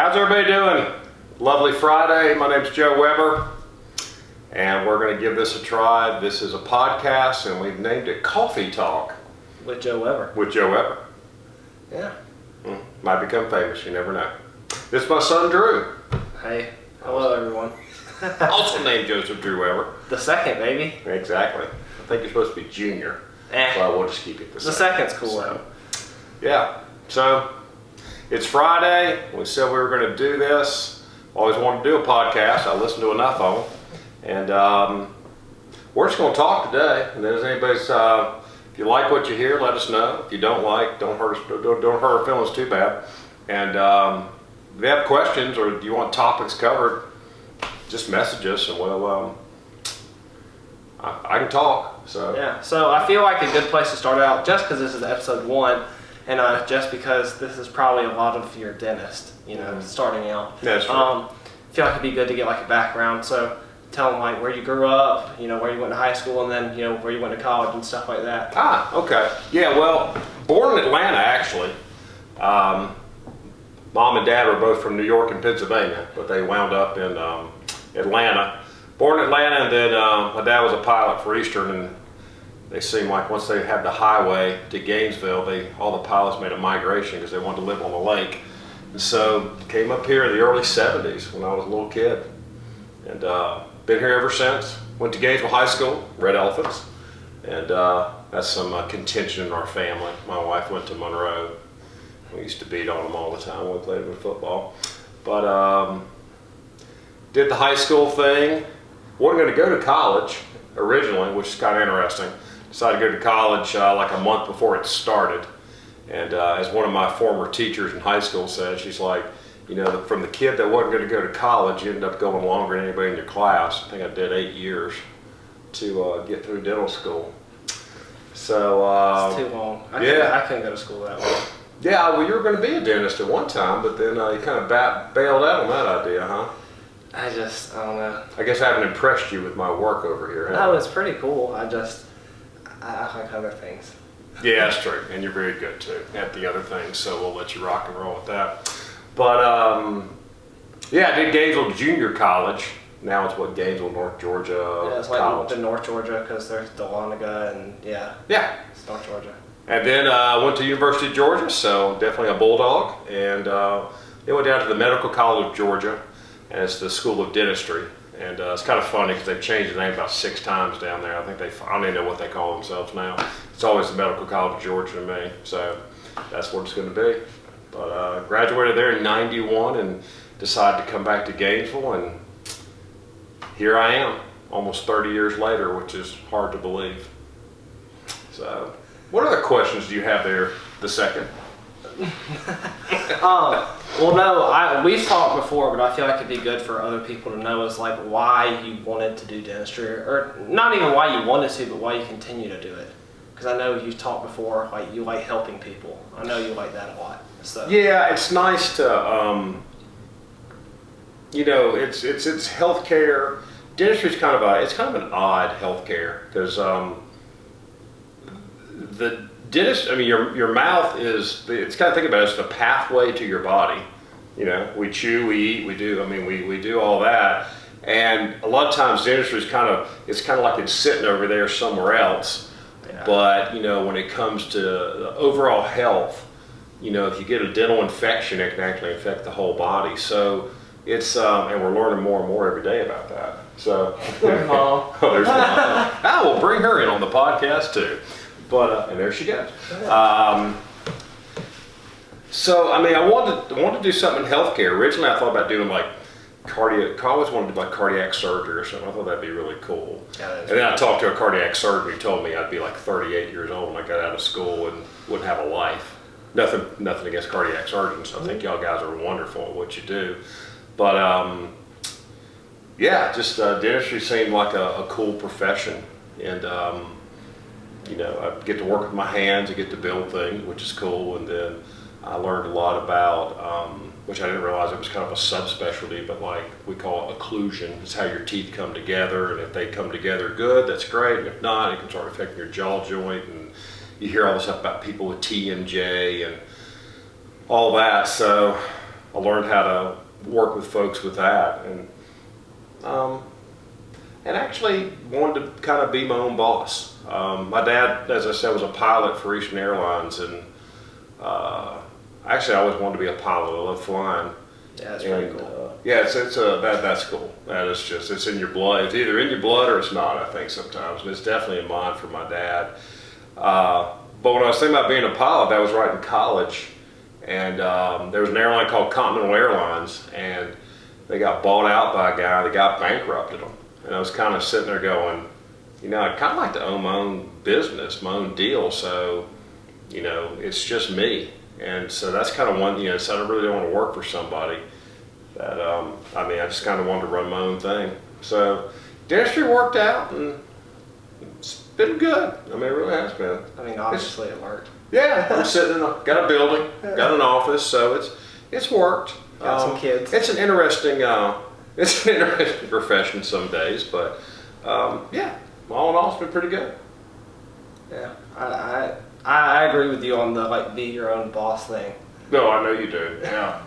How's everybody doing? Lovely Friday. My name's Joe Weber, and we're going to give this a try. This is a podcast, and we've named it Coffee Talk with Joe Weber. With Joe Weber. Yeah. Might become famous. You never know. This is my son Drew. Hey. Hello, everyone. Also named Joseph Drew Weber. The second, baby. Exactly. I think you're supposed to be junior, so we'll just keep it the second's cool. So, yeah. So it's Friday. We said we were going to do this. Always wanted to do a podcast. I listened to enough of them, and we're just going to talk today. And if anybody's, if you like what you hear, let us know. If you don't like, don't hurt us. Don't hurt our feelings too bad. And if you have questions or do you want topics covered, just message us, and we'll. I can talk. So yeah. So I feel like a good place to start out, just because this is episode 1. And just because this is probably a lot of your dentist, starting out. That's true. I feel like it'd be good to get like a background. So tell them like where you grew up, where you went to high school, and then where you went to college and stuff like that. Okay. Yeah. Well, born in Atlanta actually. Mom and Dad were both from New York and Pennsylvania, but they wound up in Atlanta. Born in Atlanta, and then my dad was a pilot for Eastern, and they seemed like once they had the highway to Gainesville, all the pilots made a migration because they wanted to live on the lake. And so came up here in the early 70s when I was a little kid. And been here ever since. Went to Gainesville High School, Red Elephants. And that's some contention in our family. My wife went to Monroe. We used to beat on them all the time when we played with football. But did the high school thing. Wasn't going to go to college originally, which is kind of interesting. Decided to go to college like a month before it started. And as one of my former teachers in high school said, she's like, from the kid that wasn't going to go to college, you ended up going longer than anybody in your class. I think I did 8 years to get through dental school. So it's too long. I couldn't go to school that long. Yeah, well, you were going to be a dentist at one time, but then you kind of bailed out on that idea, huh? I don't know. I guess I haven't impressed you with my work over here. No, it's pretty cool. I like other things. Yeah, that's true. And you're very good too at the other things, so we'll let you rock and roll with that. But I did Gainesville Junior College. Now it's Gainesville, North Georgia Yeah, it's College. like the North Georgia because there's Dahlonega and Yeah. It's North Georgia. And then I went to University of Georgia, so definitely a Bulldog. And then went down to the Medical College of Georgia, and it's the School of Dentistry. And it's kind of funny because they've changed the name about 6 times down there. I think I don't even know what they call themselves now. It's always the Medical College of Georgia to me, so that's what it's going to be. But graduated there in '91 and decided to come back to Gainesville, and here I am, almost 30 years later, which is hard to believe. So, what other questions do you have there, the second? Well, no, we've talked before, but I feel like it'd be good for other people to know is like why you wanted to do dentistry, or not even why you wanted to, but why you continue to do it. Because I know you talked before, like you like helping people. I know you like that a lot. So yeah, it's nice to, it's healthcare. Dentistry is kind of an odd healthcare because the dentist, your mouth it's kind of think about it as the pathway to your body. We chew, we eat, we do all that. And a lot of times dentistry is it's kind of like it's sitting over there somewhere else. Yeah. But, when it comes to the overall health, if you get a dental infection, it can actually infect the whole body. So it's, and we're learning more and more every day about that. So, there's Mom. Oh, there's Mom. We'll bring her in on the podcast too. But and there she goes. So I wanted to do something in healthcare. Originally, I thought about doing like cardiac. I always wanted to do like cardiac surgery or something. I thought that'd be really cool. Yeah, and then I talked to a cardiac surgeon who told me I'd be like 38 years old when I got out of school and wouldn't have a life. Nothing against cardiac surgeons. I think y'all guys are wonderful at what you do. But dentistry seemed like a cool profession, and I get to work with my hands, I get to build things, which is cool. And then I learned a lot about, which I didn't realize it was kind of a subspecialty, but like we call it occlusion. It's how your teeth come together, and if they come together good, that's great. And if not, it can start affecting your jaw joint. And you hear all this stuff about people with TMJ and all that. So I learned how to work with folks with that, and actually wanted to kind of be my own boss. My dad, as I said, was a pilot for Eastern Airlines, and actually I always wanted to be a pilot. I love flying. Yeah, that's pretty cool. Yeah, that's cool. That is just, it's in your blood. It's either in your blood or it's not, I think, sometimes. And it's definitely in mine for my dad. But when I was thinking about being a pilot, I was right in college. And there was an airline called Continental Airlines, and they got bought out by a guy that got bankrupted them. And I was kind of sitting there going, I'd kind of like to own my own business, my own deal. So, it's just me. And so that's kind of one, so I really don't want to work for somebody. That I just kind of wanted to run my own thing. So dentistry worked out, and it's been good. It really has been. Obviously it worked. Yeah, I'm sitting got a building, got an office, so it's worked. Got some kids. It's an interesting profession some days, but yeah, all in all, it's been pretty good. Yeah, I agree with you on the be your own boss thing. No, I know you do. Yeah.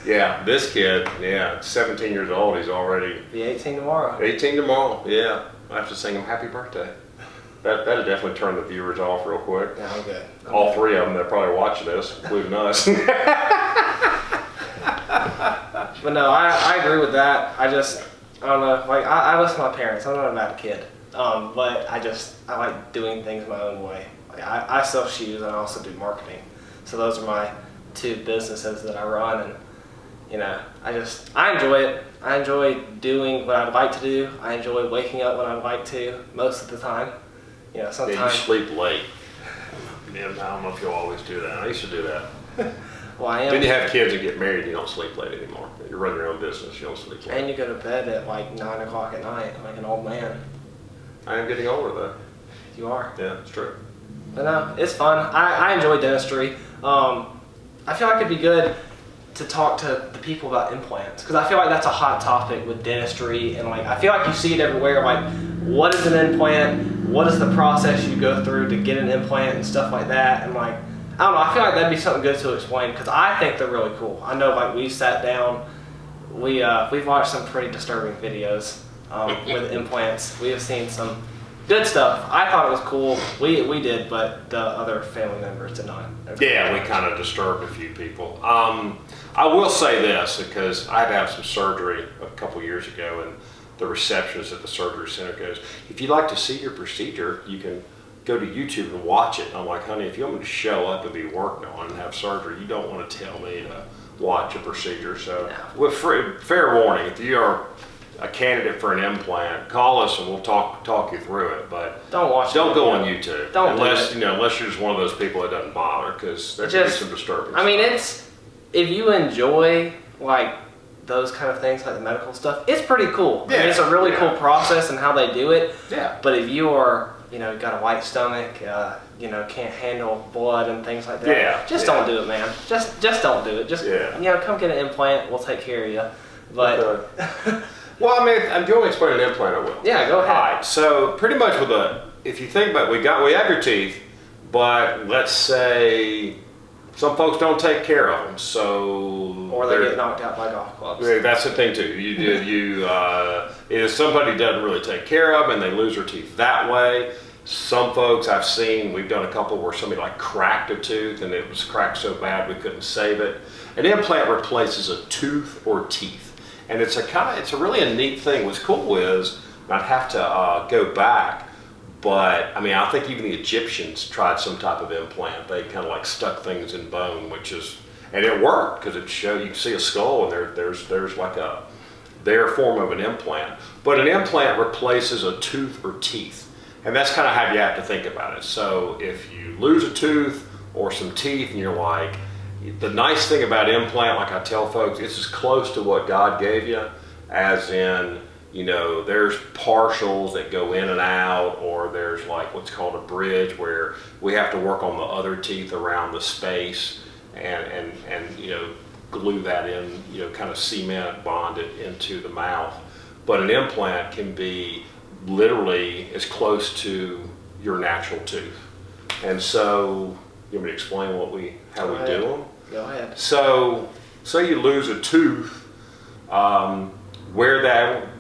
Yeah, this kid, 17 years old, he's already... Be 18 tomorrow. 18 tomorrow, yeah. I have to sing him happy birthday. That'll definitely turn the viewers off real quick. Yeah, I'm good. All three of them, they're probably watching this, including us. But no, I agree with that. I don't know, I listen to my parents. I'm not a bad kid. But I like doing things my own way. I sell shoes and I also do marketing. So those are my two businesses that I run, and I enjoy it. I enjoy doing what I'd like to do. I enjoy waking up when I'd like to most of the time. Sometimes. Yeah, you sleep late. Man, I don't know if you'll always do that. I used to do that. Well, I am. Then you have kids and get married and you don't sleep late anymore. You run your own business, you don't sleep late. And you go to bed at 9 o'clock at night like an old man. I am getting older though. You are. Yeah, it's true. But no, it's fun. I enjoy dentistry. I feel like it'd be good to talk to the people about implants, because I feel like that's a hot topic with dentistry, and I feel like you see it everywhere. What is an implant? What is the process you go through to get an implant and stuff like that? And I don't know. I feel like that'd be something good to explain, because I think they're really cool. I know we sat down, we've watched some pretty disturbing videos with implants. We have seen some good stuff. I thought it was cool. We did, but the other family members did not. Yeah, we kind of disturbed a few people. I will say this, because I had to have some surgery a couple years ago, and the receptionist at the surgery center goes, if you'd like to see your procedure, you can go to YouTube and watch it. And I'm like, honey, if you want me to show up and be worked on and have surgery, you don't want to tell me to watch a procedure. So with fair warning, if you are a candidate for an implant, call us and we'll talk you through it. But don't go on YouTube unless unless you're just one of those people that doesn't bother, because there can be some disturbance. It's if you enjoy those kind of things, like the medical stuff, it's pretty cool. Yeah, it's a really cool process and how they do it. Yeah. But if you are got a white stomach, can't handle blood and things like that, don't do it, man. Just don't do it. Just come get an implant. We'll take care of you. But okay. Well, do you want me to explain an implant? I will. Yeah, go ahead. All right. So pretty much if you think about it, we have your teeth, but let's say some folks don't take care of them, or they get knocked out by golf clubs. Yeah, that's the thing too. If somebody doesn't really take care of them and they lose their teeth that way. Some folks I've seen, we've done a couple where somebody cracked a tooth and it was cracked so bad we couldn't save it. An implant replaces a tooth or teeth. And it's a really neat thing. What's cool is, I'd have to go back, but I think even the Egyptians tried some type of implant. They kind of stuck things in bone, and it worked, because you can see a skull and there's their form of an implant. But an implant replaces a tooth or teeth, and that's kind of how you have to think about it. So if you lose a tooth or some teeth, and you're the nice thing about implant, I tell folks, it's as close to what God gave you, as in, there's partials that go in and out, or there's what's called a bridge, where we have to work on the other teeth around the space and glue that in, kind of cement bond it into the mouth. But an implant can be literally as close to your natural tooth. And so, you want me to explain how we do them? Go ahead. So say you lose a tooth, where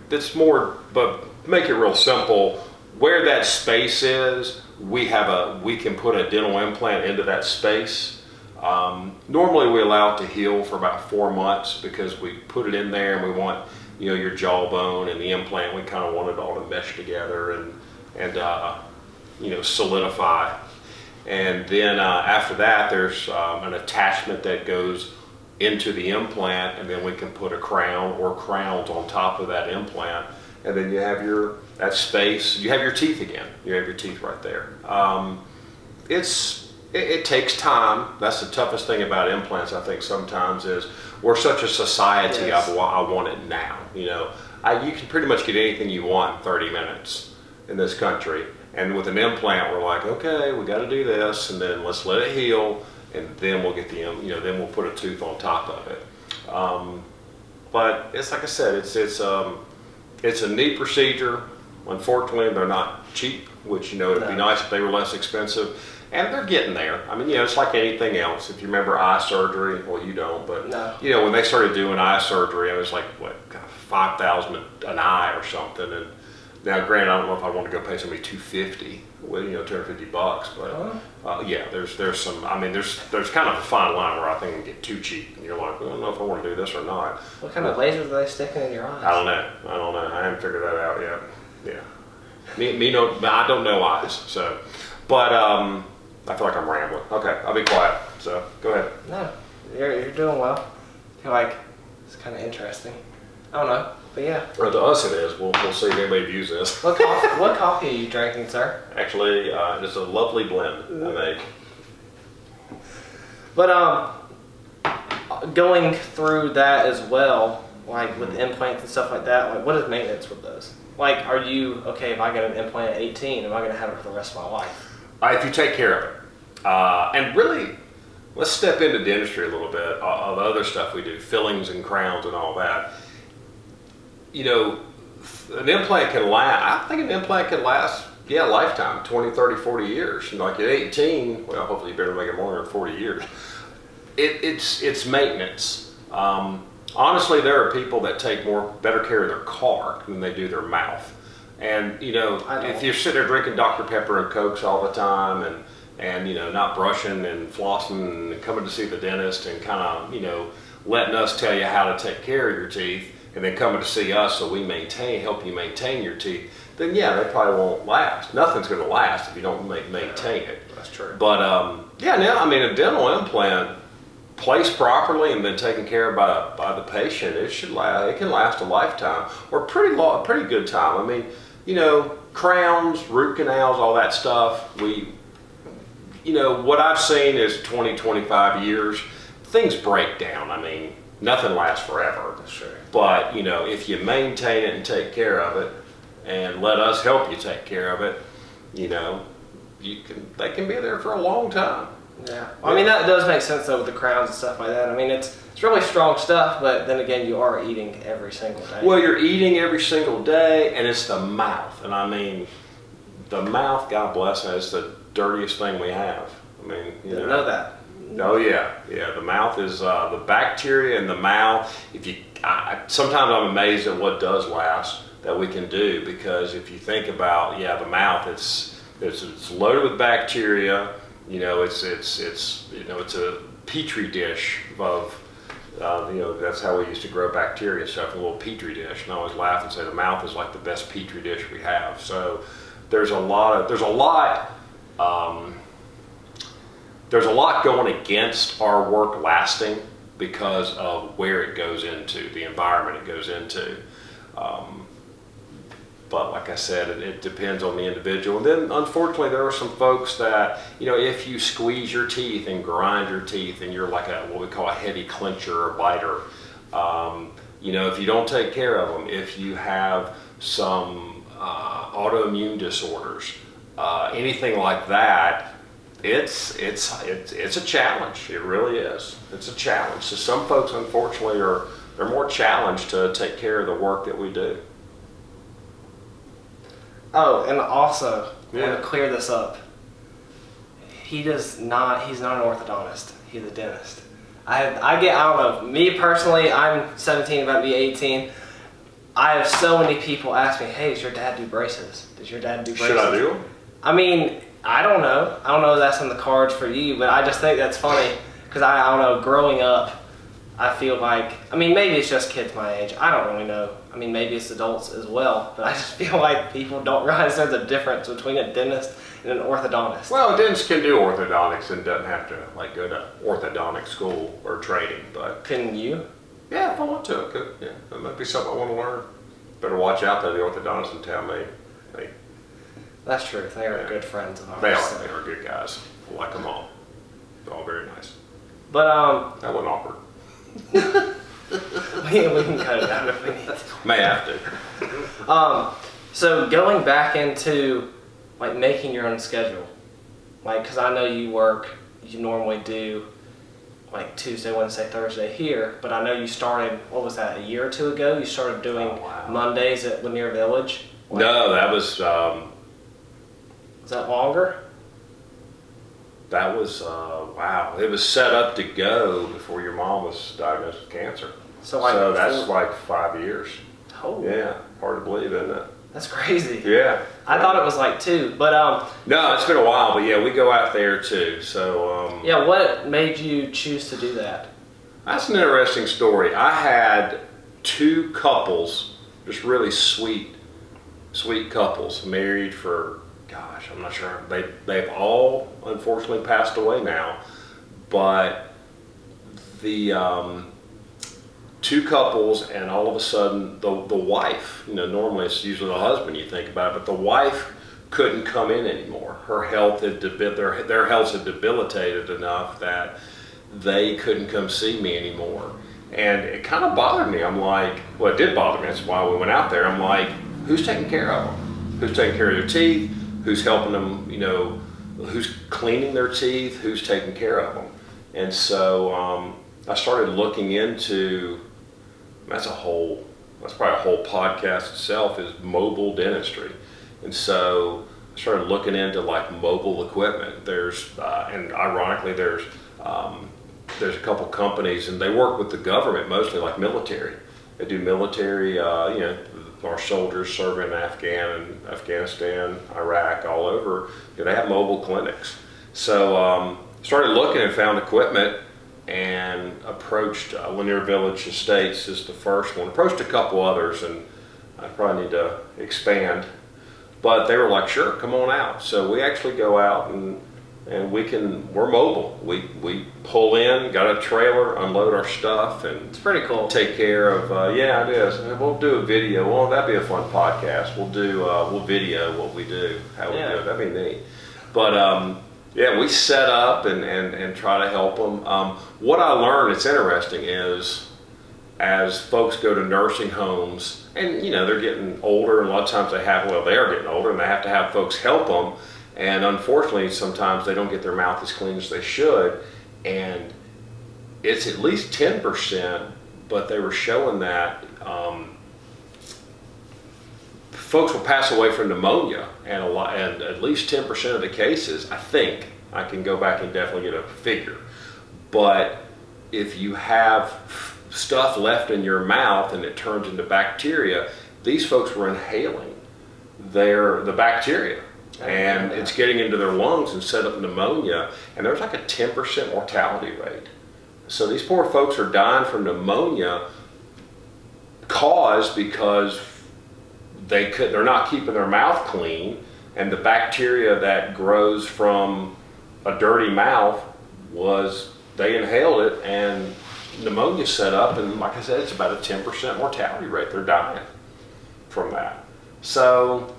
that's more, but make it real simple, where that space is, we can put a dental implant into that space. Normally we allow it to heal for about 4 months because we put it in there and we want, your jawbone and the implant, we kind of want it all to mesh together and solidify. And then after that, there's an attachment that goes into the implant, and then we can put a crown or crowns on top of that implant, and then you have that space. You have your teeth again. You have your teeth right there. It takes time. That's the toughest thing about implants, I think, sometimes is we're such a society. Yes. I want it now. You can pretty much get anything you want in 30 minutes in this country. And with an implant, we're like, okay, we got to do this, and then let's let it heal, and then we'll get then we'll put a tooth on top of it. But it's like I said, it's a neat procedure. Unfortunately, they're not cheap, which it'd be nice if they were less expensive, and they're getting there. I mean, it's like anything else. If you remember eye surgery, well, you don't, but No. When they started doing eye surgery, it was like what, $5,000 an eye or something, and now, granted, I don't know if I want to go pay somebody $250, $250, but yeah, there's some. I mean, there's kind of a fine line where I think it can get too cheap, and you're like, well, I don't know if I want to do this or not. What kind of lasers are they sticking in your eyes? I don't know. I haven't figured that out yet. Yeah, I don't know eyes, so, but I feel like I'm rambling. Okay, I'll be quiet. So go ahead. No, you're doing well. I feel like it's kind of interesting. I don't know. But yeah. Well, to us it is. We'll see if anybody views this. What coffee are you drinking, sir? Actually, it's a lovely blend I make. But going through that as well, like with implants and stuff like that, like what is maintenance with those? Like, are you okay if I get an implant at 18? Am I going to have it for the rest of my life? If you take care of it, and really, let's step into dentistry a little bit. All the other stuff we do, fillings and crowns and all that. An implant can last, I think an implant can last, a lifetime, 20, 30, 40 years. Like at 18, well, hopefully you better make it longer than 40 years. It's maintenance. Honestly, there are people that take better care of their car than they do their mouth. And, if you're sitting there drinking Dr. Pepper and Cokes all the time and not brushing and flossing and coming to see the dentist and kind of, letting us tell you how to take care of your teeth, and then coming to see us so we help you maintain your teeth, then they probably won't last. Nothing's going to last if you don't maintain it. That's true. But a dental implant placed properly and then taken care of by the patient, it can last a lifetime or a pretty good time. I mean, crowns, root canals, all that stuff. What I've seen is 20, 25 years. Things break down. I mean, nothing lasts forever. That's true. But, if you maintain it and take care of it and let us help you take care of it, they can be there for a long time. Yeah. Well, I mean, that does make sense though with the crowns and stuff like that. I mean, it's really strong stuff, but then again, you are eating every single day. Well, you're eating every single day, and it's the mouth. And I mean, the mouth, God bless it, is the dirtiest thing we have. I mean, Didn't know that. Oh yeah. The mouth is the bacteria in the mouth. Sometimes I'm amazed at what does last that we can do, because if you think about the mouth, it's loaded with bacteria. It's a petri dish of that's how we used to grow bacteria and stuff in a little petri dish. And I always laugh and say the mouth is like the best petri dish we have. So there's a lot going against our work lasting because of where it goes into, the environment it goes into. But like I said, it depends on the individual. And then unfortunately there are some folks that, if you squeeze your teeth and grind your teeth and you're like what we call a heavy clincher or biter, if you don't take care of them, if you have some autoimmune disorders, anything like that, it's a challenge. It really is. It's a challenge. So some folks, unfortunately, they're more challenged to take care of the work that we do. Oh, and also, I want to clear this up. He's not an orthodontist. He's a dentist. I don't know. Me personally, I'm 17, about to be 18. I have so many people ask me, hey, does your dad do braces? Does your dad do braces? Should I do them? I mean, I don't know. I don't know if that's on the cards for you, but I just think that's funny because I don't know, growing up, I feel like, I mean, maybe it's just kids my age. I don't really know. I mean, maybe it's adults as well, but I just feel like people don't realize there's a difference between a dentist and an orthodontist. Well, a dentist can do orthodontics and doesn't have to like go to orthodontic school or training, but Couldn't you? yeah, if I want to, I could. Yeah, that might be something I want to learn. Better watch out though. The orthodontists in town, they That's true. They are good friends of ours. they so. are good guys. I like them all. They're all very nice. But That wasn't awkward. we can cut it out if we need to. May have to. So going back into like making your own schedule, like because I know you normally do like Tuesday, Wednesday, Thursday here, but I know you started, what was that, a year or two ago? You started doing Oh, wow. Mondays at Lanier Village. Like, No, that was is that longer? wow. It was set up to go before your mom was diagnosed with cancer. So That's like 5 years. Oh, Yeah, hard to believe, isn't it? that's crazy. Yeah. I thought it was like 2, but No, it's been a while, but yeah, we go out there too. So yeah, what made you choose to do that? that's an interesting story. I had 2 couples, just really sweet couples, married for, gosh, I'm not sure. They've all unfortunately passed away now, but the 2 couples, and all of a sudden the wife, normally it's usually the husband you think about it, but the wife couldn't come in anymore. Her health had their health had debilitated enough that they couldn't come see me anymore. And it kind of bothered me. I'm like, well, it did bother me. That's why we went out there. I'm like, who's taking care of them? Who's taking care of their teeth? Who's helping them, who's cleaning their teeth? Who's taking care of them? And so I started looking into, that's probably a whole podcast itself, is mobile dentistry. And so I started looking into like mobile equipment. And ironically, there's a couple companies, and they work with the government mostly, like military. They do military, our soldiers serving in Afghanistan, Iraq, all over. They have mobile clinics. So started looking and found equipment, and approached Lanier Village Estates is the first one. Approached a couple others, and I probably need to expand. But they were like, sure, come on out. So we actually go out and we're mobile. We pull in, got a trailer, unload our stuff, and It's pretty cool. take care of, yeah, it is. And we'll do a video. Well, that'd be a fun podcast. We'll video what we do, how we do it. That'd be neat. But yeah, we set up and try to help them. What I learned, it's interesting, is as folks go to nursing homes, and they're getting older, and a lot of times they are getting older, and they have to have folks help them. And unfortunately, sometimes they don't get their mouth as clean as they should. And it's at least 10%, but they were showing that folks will pass away from pneumonia, and at least 10% of the cases, I think, I can go back and definitely get a figure. But if you have stuff left in your mouth and it turns into bacteria, these folks were inhaling the bacteria. And it's getting into their lungs and set up pneumonia, and there's like a 10% mortality rate. So these poor folks are dying from pneumonia caused because they're not keeping their mouth clean, and the bacteria that grows from a dirty mouth they inhaled it, and pneumonia set up, and like I said, it's about a 10% mortality rate. They're dying from that. So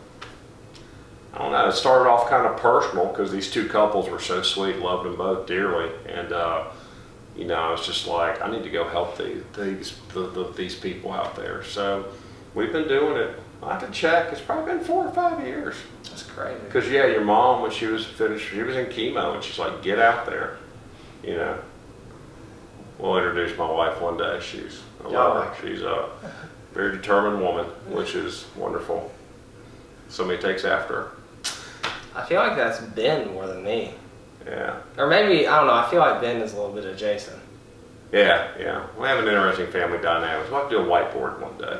I don't know, it started off kind of personal because these 2 couples were so sweet, loved them both dearly, and I was just like, I need to go help these people out there. So we've been doing it. I have to check. It's probably been 4 or 5 years. That's crazy. Because your mom, when she was finished, she was in chemo, and she's like, get out there. We'll introduce my wife one day. I love her. She's a very determined woman, which is wonderful. Somebody takes after her. I feel like that's Ben more than me. Yeah. Or maybe, I don't know, I feel like Ben is a little bit of Jason. Yeah, yeah. We have an interesting family dynamics. We'll have to do a whiteboard one day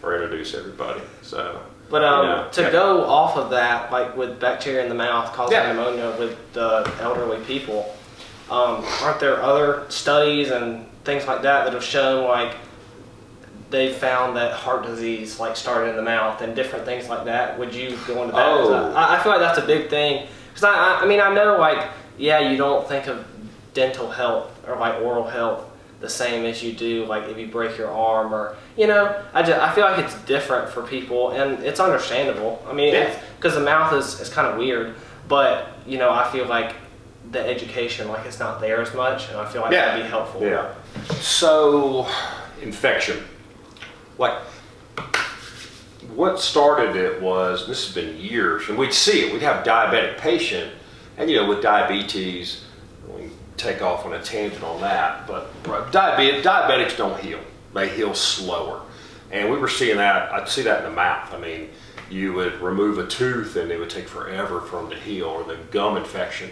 or introduce everybody. So, But to yeah. go off of that, like with bacteria in the mouth causing Yeah. pneumonia with the elderly people, aren't there other studies and things like that have shown like they found that heart disease like started in the mouth and different things like that? Would you go into that? Oh. I feel like that's a big thing because I mean I know like yeah you don't think of dental health or like oral health the same as you do like if you break your arm or you know I feel like it's different for people and it's understandable. I mean Yeah. because the mouth is kind of weird, but you know I feel like the education like it's not there as much and I feel like that'd be helpful. Yeah. So, infection. Like, what started it was, this has been years, and we'd see it. We'd have a diabetic patient, and you know, with diabetes, we can take off on a tangent on that, but diabetics don't heal. They heal slower. And we were seeing that, I'd see that in the mouth. I mean, you would remove a tooth and it would take forever for them to heal, or the gum infection.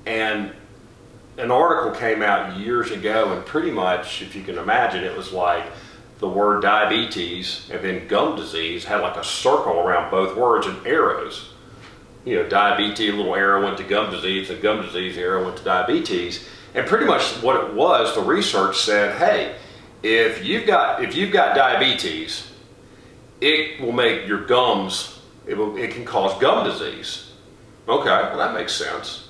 And an article came out years ago, and pretty much, if you can imagine, it was like the word diabetes and then gum disease had like a circle around both words and arrows. You know, diabetes, a little arrow went to gum disease, and gum disease, the arrow went to diabetes. And pretty much what it was, the research said, hey, if you've got diabetes, it will make your gums, it can cause gum disease. Okay, well that makes sense.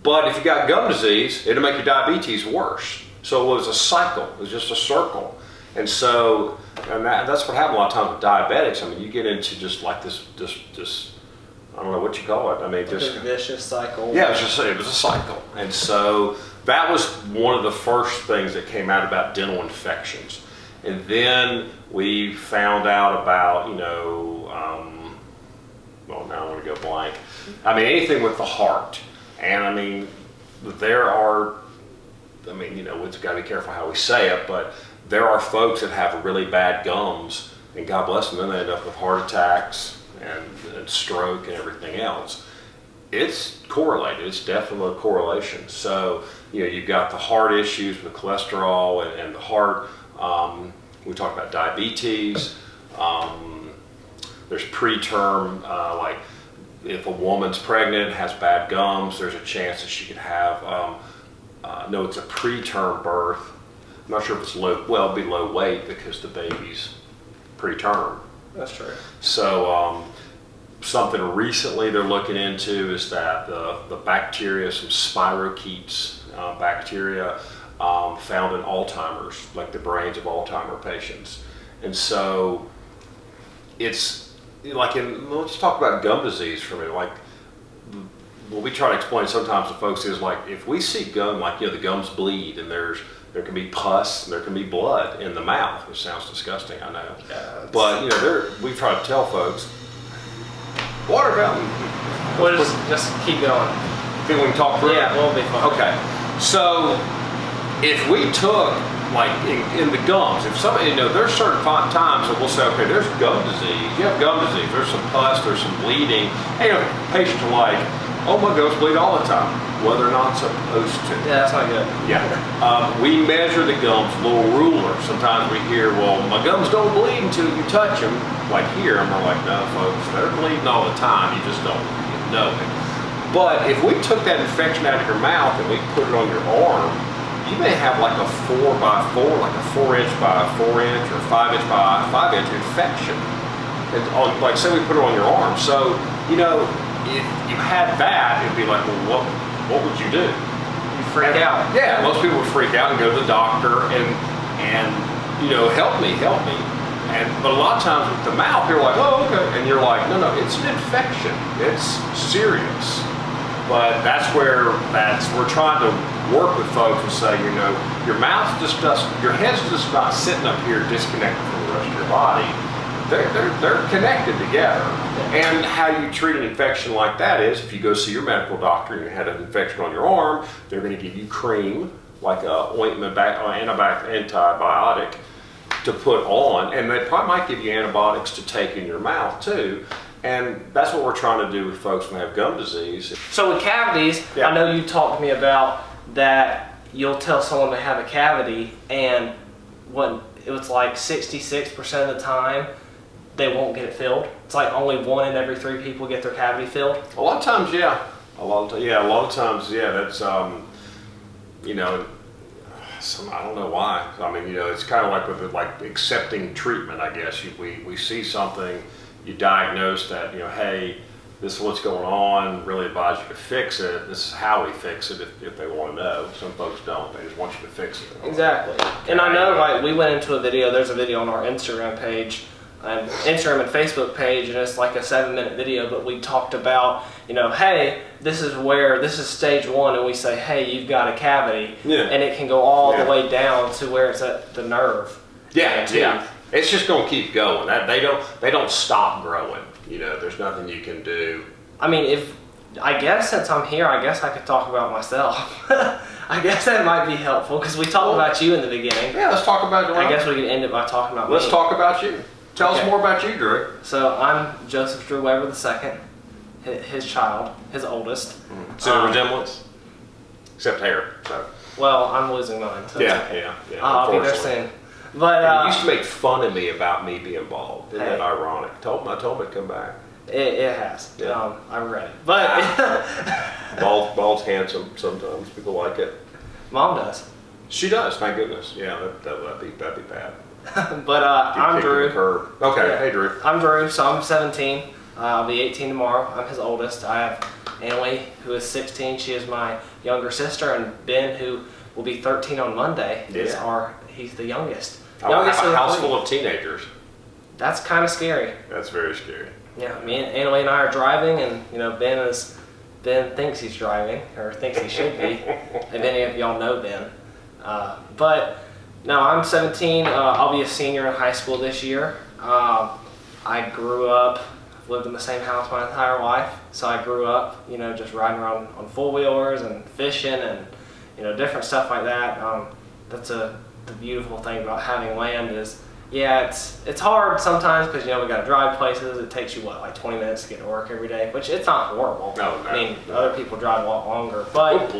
But if you got gum disease, it'll make your diabetes worse. So it was a cycle, it was just a circle. And so, and that's what happened a lot of times with diabetics. I mean, you get into just like this, I don't know what you call it. I mean, just a vicious cycle. yeah, it was a cycle. And so that was one of the first things that came out about dental infections. And then we found out about, you know, well, now I'm going to go blank. I mean, anything with the heart. And I mean, you know, we've got to be careful how we say it, but there are folks that have really bad gums, and God bless them, then they end up with heart attacks and stroke and everything else. It's correlated. It's definitely a correlation. So, you know, you've got the heart issues with cholesterol and the heart. We talked about diabetes. There's preterm, like if a woman's pregnant and has bad gums, there's a chance that she could have, no, it's a preterm birth. I'm not sure if it's it'd be low weight because the baby's preterm. That's true. So something recently they're looking into is that the bacteria, some spirochetes bacteria found in Alzheimer's, like the brains of Alzheimer patients. And so it's like let's talk about gum disease for a minute. Like what we try to explain sometimes to folks is like if we see gum, like, you know, the gums bleed and there can be pus and there can be blood in the mouth, which sounds disgusting, I know. Yeah, but you know, we try to tell folks, water fountain. Well, just keep going. Think we can talk through it? Yeah, we'll be fine. Okay, so if we took, like in the gums, if somebody, you know, there's certain times that we'll say, okay, there's gum disease, you have gum disease, there's some pus, there's some bleeding. Hey, you know, patients are like, oh, my gums bleed all the time. Well, they're not supposed to. Yeah, that's not good. Yeah. We measure the gums, little ruler. Sometimes we hear, well, my gums don't bleed until you touch them, like here. And we're like, no, folks, they're bleeding all the time. You just don't know it. But if we took that infection out of your mouth and we put it on your arm, you may have like a 4x4, like a 4-inch by 4-inch or 5-inch by 5-inch infection. And like, say we put it on your arm. So, you know, if you had that, it'd be like, well, what would you do? You freak out. Yeah, most people would freak out and go to the doctor and you know, help me. But a lot of times with the mouth, you're like, oh, okay. And you're like, no, it's an infection. It's serious. But that's where we're trying to work with folks and say, you know, your head's just not sitting up here disconnected from the rest of your body. They're connected together. And how you treat an infection like that is, if you go see your medical doctor and you had an infection on your arm, they're going to give you cream, like a ointment, antibiotic to put on, and they probably might give you antibiotics to take in your mouth too. And that's what we're trying to do with folks when they have gum disease. So with cavities, Yeah. I know you talked to me about that you'll tell someone they have a cavity, and what it was like 66% of the time they won't get it filled. It's like only 1 in every 3 people get their cavity filled. A lot of times, yeah. A lot of times, yeah. That's you know, I don't know why. I mean, you know, it's kind of like with like accepting treatment. I guess we see something, you diagnose that, you know, hey, this is what's going on. Really advise you to fix it. This is how we fix it if they want to know. Some folks don't. They just want you to fix it. Exactly. And I know, like, we went into a video. There's a video on our Instagram page, Instagram and Facebook page, and it's like a 7-minute video. But we talked about, you know, hey, this is stage 1, and we say, hey, you've got a cavity, and it can go all the way down to where it's at the nerve. Yeah. It's just going to keep going. They don't stop growing. You know, there's nothing you can do. I mean, I guess since I'm here, I guess I could talk about myself. I guess that might be helpful because we talked about you in the beginning. Yeah, let's talk about. I guess we could end it by talking about Let's me. talk about you. Tell us more about you, Drew. So I'm Joseph Drew Weber II, his child, his oldest. Is it a resemblance? Except hair. So. Well, I'm losing mine. So Yeah. I'll be there soon. But you used to make fun of me about me being bald. Isn't that ironic? I told him to come back. It has. Yeah. I regret it. But bald's handsome. Sometimes people like it. Mom does. She does. Thank goodness. Yeah, that'd be bad. But I'm Drew. Okay. Yeah. Hey, Drew. I'm Drew. So I'm 17. I'll be 18 tomorrow. I'm his oldest. I have Annalie, who is 16. She is my younger sister, and Ben, who will be 13 on Monday. He's the youngest. Youngest have a house full of teenagers. That's kind of scary. That's very scary. Yeah, me and Annalie and I are driving, and you know Ben thinks he's driving, or thinks he should be. If any of y'all know Ben, but no, I'm 17. I'll be a senior in high school this year. I grew up, lived in the same house my entire life, so I grew up, you know, just riding around on 4-wheelers and fishing and, you know, different stuff like that. That's the beautiful thing about having land is, yeah, it's hard sometimes because, you know, we got to drive places. It takes you, like 20 minutes to get to work every day, which it's not horrible. No. I mean, other people drive a lot longer, but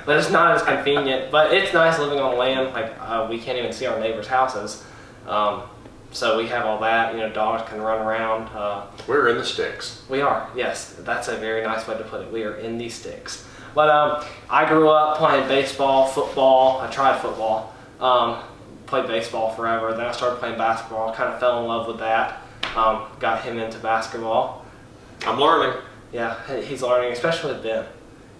but it's not as convenient. But it's nice living on land. Like, we can't even see our neighbors' houses. So we have all that, you know, dogs can run around. We're in the sticks. We are, yes. That's a very nice way to put it. We are in these sticks. But I grew up playing baseball, football. I tried football. Played baseball forever. Then I started playing basketball. Kind of fell in love with that. Got him into basketball. I'm learning. Yeah, he's learning, especially with Ben.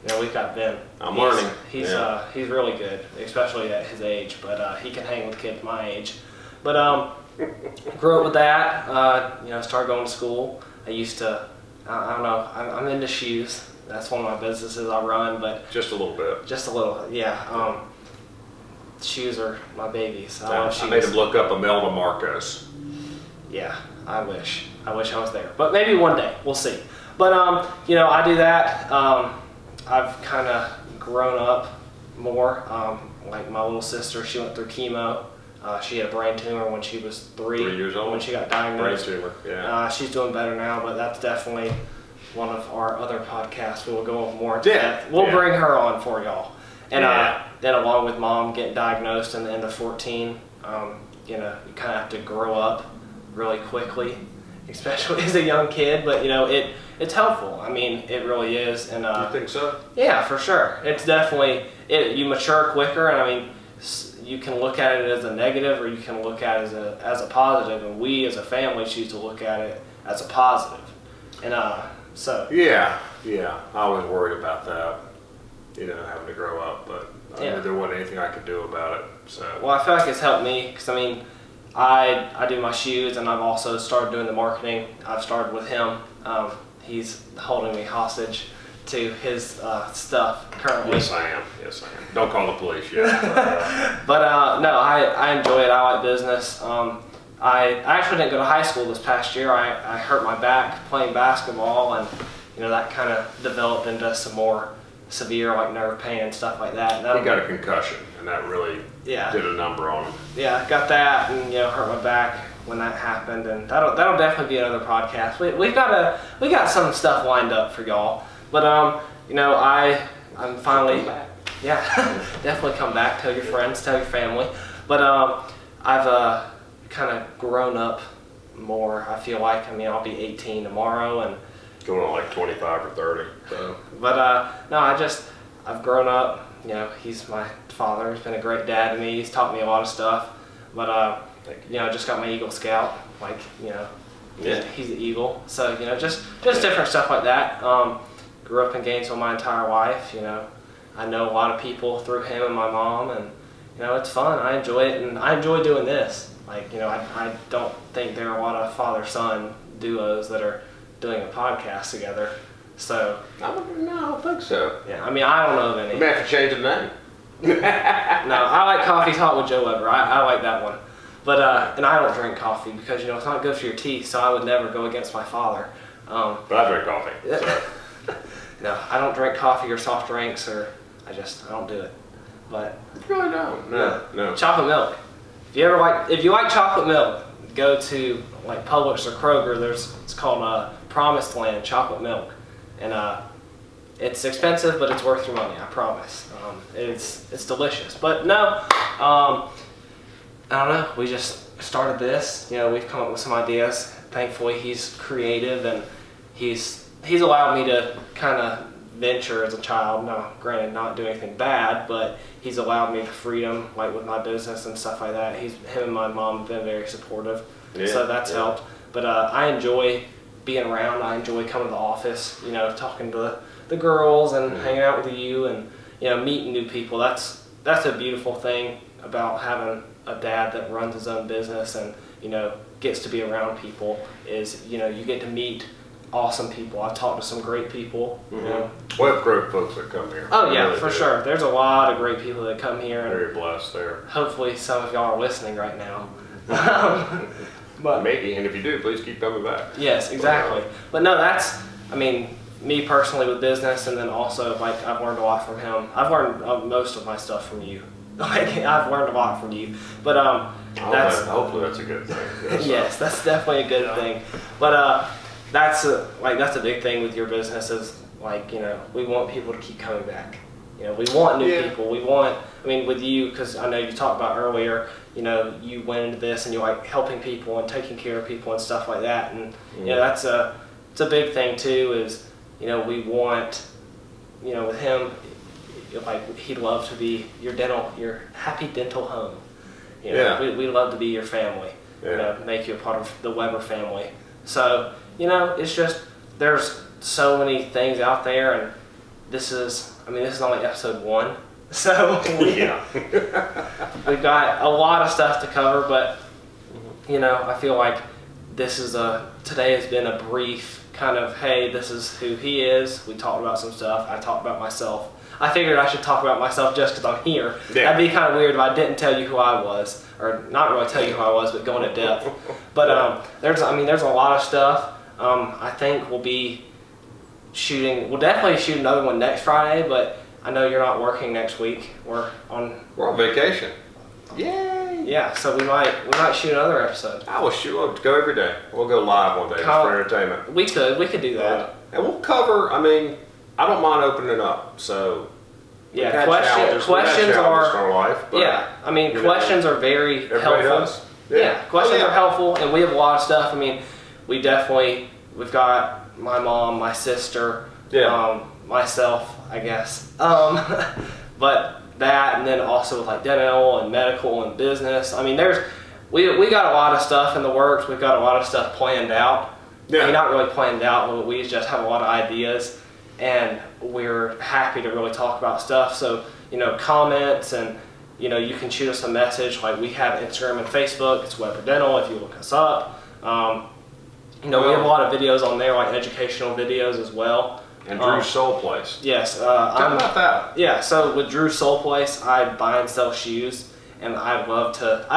You know, we've got Ben. I'm learning. He's really good, especially at his age. But he can hang with kids my age. But grew up with that. You know, started going to school. I used to. I don't know. I'm into shoes. That's one of my businesses I run, but just a little bit. Just a little, yeah. Shoes are my babies. I love shoes. I made him look up Imelda Marcos. Yeah, I wish I was there, but maybe one day we'll see. But you know, I do that. I've kind of grown up more. Like my little sister, she went through chemo. She had a brain tumor when she was 3 years old. When she got diagnosed. Brain tumor, yeah. She's doing better now, but that's definitely one of our other podcasts. We will go more into that. We'll bring her on for y'all. And then along with Mom getting diagnosed in the end of 14, you know, you kind of have to grow up really quickly, especially as a young kid. But you know, it's helpful. I mean, it really is. And you think so? Yeah, for sure. It's definitely you mature quicker, and I mean, you can look at it as a negative, or you can look at it as a positive. And we, as a family, choose to look at it as a positive. And so. Yeah. I was worried about that. You know, having to grow up, but I knew there wasn't anything I could do about it. So. Well, I feel like it's helped me because I mean, I do my shoes, and I've also started doing the marketing. I've started with him. He's holding me hostage to his stuff currently. Yes, I am. Don't call the police yet. But no, I enjoy it. I like business. I actually didn't go to high school this past year. I hurt my back playing basketball, and you know that kind of developed into some more severe like nerve pain and stuff like that. He got a concussion, and that really did a number on him. Yeah, got that, and you know, hurt my back when that happened, and that'll definitely be another podcast. We got some stuff lined up for y'all, but you know, I'm finally Yeah, definitely come back. Tell your friends, tell your family. But I've kind of grown up more. I feel like, I mean, I'll be 18 tomorrow, and Going on like 25 or 30. So. but no, I've grown up. You know, he's my father. He's been a great dad to me. He's taught me a lot of stuff. But you know, just got my Eagle Scout. Like, you know, Yeah. he's an Eagle. So, you know, just different stuff like that. Grew up in Gainesville my entire life. You know, I know a lot of people through him and my mom, and you know, it's fun. I enjoy it, and I enjoy doing this. Like, you know, I don't think there are a lot of father-son duos that are doing a podcast together. So, No, I don't think so. yeah, I mean, I don't know of any. We may have to change the name. No, I like Coffee Talk with Joe Weber. I like that one. But, and I don't drink coffee because, you know, it's not good for your teeth, so I would never go against my father. But I drink coffee. So. No, I don't drink coffee or soft drinks, or I don't do it. But You really don't. No. chocolate milk. If you like chocolate milk, go to like Publix or Kroger. It's called Promised Land chocolate milk, and it's expensive, but it's worth your money. I promise. It's delicious. But no, I don't know. We just started this. You know, we've come up with some ideas. Thankfully, he's creative, and he's allowed me to kind of venture as a child. Now, granted, not do anything bad, but he's allowed me the freedom, like with my business and stuff like that. Him and my mom have been very supportive, so that's helped. But I enjoy being around. I enjoy coming to the office, you know, talking to the girls and hanging out with you, and you know, meeting new people. That's a beautiful thing about having a dad that runs his own business and, you know, gets to be around people. Is, you know, you get to meet awesome people. I've talked to some great people. You know. We have great folks that come here. Oh yeah, Really for do. sure. There's a lot of great people that come here, and Very blessed there. hopefully some of y'all are listening right now. But maybe, and if you do, please keep coming back. Yes, exactly. But no, I mean, me personally with business, and then also, like, I've learned a lot from him. I've learned most of my stuff from you. Like, I've learned a lot from you. But Hopefully that's a good thing. yes, that's definitely a good thing. But that's a big thing with your business is, like, you know, we want people to keep coming back. You know, we want new people. We want, I mean, with you, because I know you talked about earlier, you know, you went into this and you like helping people and taking care of people and stuff like that. And, you know, it's a big thing too, is, you know, we want, you know, with him, like, he'd love to be your happy dental home. You know, we love to be your family. Yeah. You know, make you a part of the Weber family. So, you know, it's just, there's so many things out there, and this is only episode 1. So we've got a lot of stuff to cover, but you know, I feel like today has been a brief kind of, hey, this is who he is. We talked about some stuff. I talked about myself. I figured I should talk about myself just because I'm here. Yeah. That'd be kind of weird if I didn't tell you who I was, or not really tell you who I was, but go into depth. But there's a lot of stuff. I think we'll definitely shoot another one next Friday, but I know you're not working next week. We're on vacation. Yay! Yeah, so we might shoot another episode. I will shoot. We'll go every day. We'll go live one day just for entertainment. We could do that. And we'll cover. I mean, I don't mind opening up. So yeah, questions are in our life. But, yeah. I mean, questions are very everybody helpful. does. Yeah, questions are helpful, and we have a lot of stuff. I mean, we've got my mom, my sister, myself, I guess. But that, and then also with like dental and medical and business. I mean, we got a lot of stuff in the works. We've got a lot of stuff planned out. Yeah. I mean, not really planned out, but we just have a lot of ideas, and we're happy to really talk about stuff. So, you know, comments, and you know, you can shoot us a message. Like, we have Instagram and Facebook. It's Weber Dental if you look us up. You know, we have a lot of videos on there, like educational videos as well. And Drew's Soul Place. Yes. Talk about that. Yeah, so with Drew's Soul Place, I buy and sell shoes, and I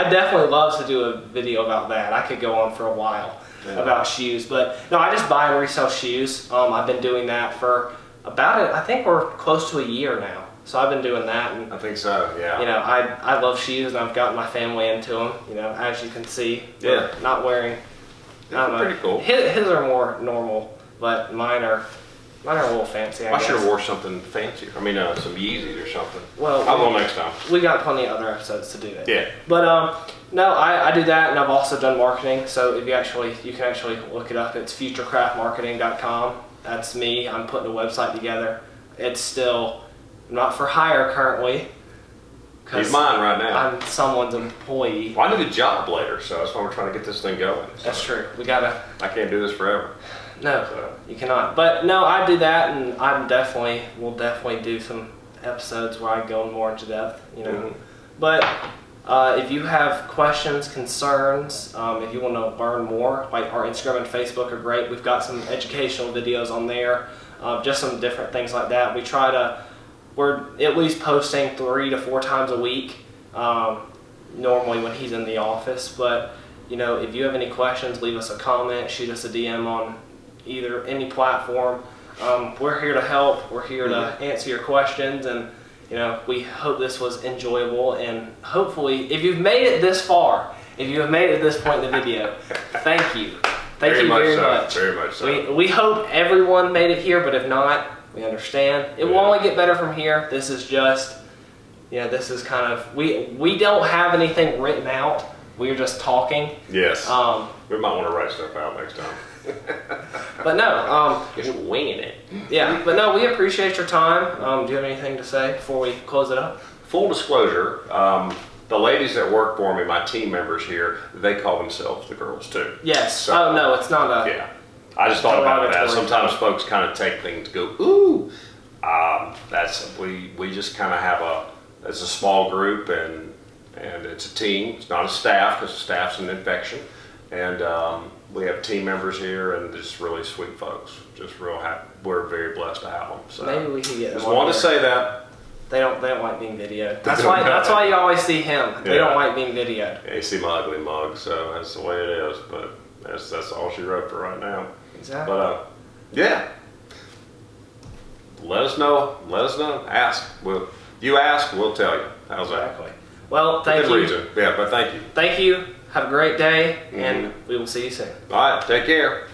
definitely love to do a video about that. I could go on for a while about shoes, but no, I just buy and resell shoes. I've been doing that for I think we're close to a year now. So I've been doing that, and I think so, yeah. You know, I love shoes, and I've gotten my family into them. You know, as you can see, Yeah. not wearing. They're pretty cool. His are more normal, but mine are. Mine are a little fancy, I I guess. should have wore something fancier. I mean, some Yeezys or something. Well, I'll go next time. We got plenty of other episodes to do it. Yeah. But no, I do that, and I've also done marketing. So if you can actually look it up. It's futurecraftmarketing.com. That's me. I'm putting a website together. It's still not for hire currently. He's mine right now. I'm someone's employee. Well, I need a job later, so that's why we're trying to get this thing going. So That's true. We gotta. I can't do this forever. No, So. you cannot. But no, I do that, and we'll definitely do some episodes where I go more into depth, you know. Mhm. But if you have questions, concerns, if you want to learn more, like our Instagram and Facebook are great. We've got some educational videos on there, just some different things like that. We're at least posting 3 to 4 times a week, normally when he's in the office. But you know, if you have any questions, leave us a comment, shoot us a DM on any platform. We're here to help. We're here to answer your questions, and you know, we hope this was enjoyable. And hopefully, if you've made it this far, if you have made it at this point in the video, thank you. Thank you very much. Very much so. We hope everyone made it here, but if not, we understand. It will only get better from here. This is just, this is kind of, we don't have anything written out. We're just talking. Yes. We might want to write stuff out next time. But no, Just winging it. yeah, but no, we appreciate your time. Do you have anything to say before we close it up? Full disclosure, the ladies that work for me, my team members here, they call themselves the girls too. Yes. So- Oh no, it's not a. Yeah. I just thought about that. Derogatory. Sometimes folks kind of take things to go, ooh. We just kind of it's a small group and it's a team. It's not a staff because the staff's an infection. And we have team members here and just really sweet folks. Just real happy. We're very blessed to have them. So Maybe we can get them just on wanted to here. say that. They don't like being videoed. That's why you always see him. They Yeah. don't like being videoed. Yeah, you see my ugly mug, so that's the way it is. But that's all she wrote for right now. Exactly. But yeah, let us know. Ask. You ask, we'll tell you. How's that? Exactly. Well, For thank good you. reason. Yeah, but thank you. Thank you. Have a great day, and we will see you soon. All right, take care.